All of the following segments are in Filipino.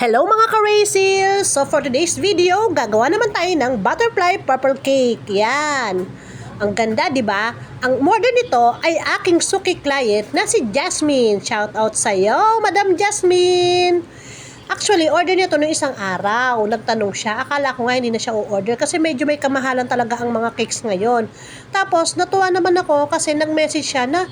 Hello mga ka-Racils! So for today's video, gagawa naman tayo ng butterfly purple cake. Yan. Ang ganda, di ba? Ang order nito ay aking suki client na si Jasmine. Shout out sa iyo, Madam Jasmine! Actually, order niya to noong isang araw. Nagtanong siya. Akala ko nga hindi na siya o-order kasi medyo may kamahalan talaga ang mga cakes ngayon. Tapos, natuwa naman ako kasi nag-message siya na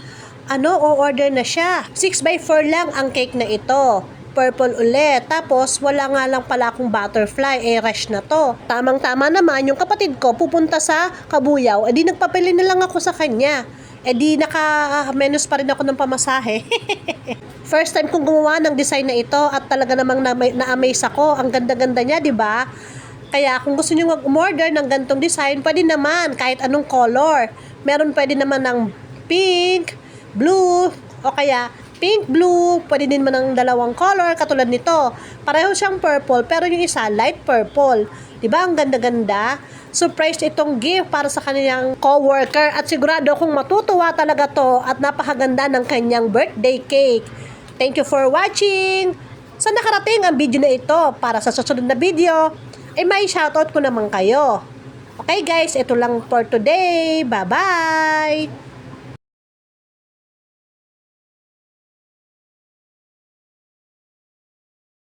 o-order na siya. 6x4 lang ang cake na ito. Purple ulit. Tapos, wala nga lang pala akong butterfly. Rush na to. Tamang-tama naman, yung kapatid ko pupunta sa Kabuyaw. Di nagpapili na lang ako sa kanya. Di naka-menus pa rin ako ng pamasahe. First time kong gumawa ng design na ito at talaga namang na-amaze ako. Ang ganda-ganda niya, di ba? Kaya kung gusto niyo mag-order ng gantong design, pwede naman kahit anong color. Meron pwede naman ng pink, blue, o kaya pink, blue, pwede din man ng dalawang color katulad nito. Pareho siyang purple pero yung isa light purple. 'Di ba? Ang ganda-ganda. Surprise itong gift para sa kanyang co-worker at sigurado kung matutuwa talaga to at napakaganda ng kanyang birthday cake. Thank you for watching. Sa nakarating ang video na ito para sa susunod na video ay may shoutout ko naman kayo. Okay guys, ito lang for today. Bye-bye!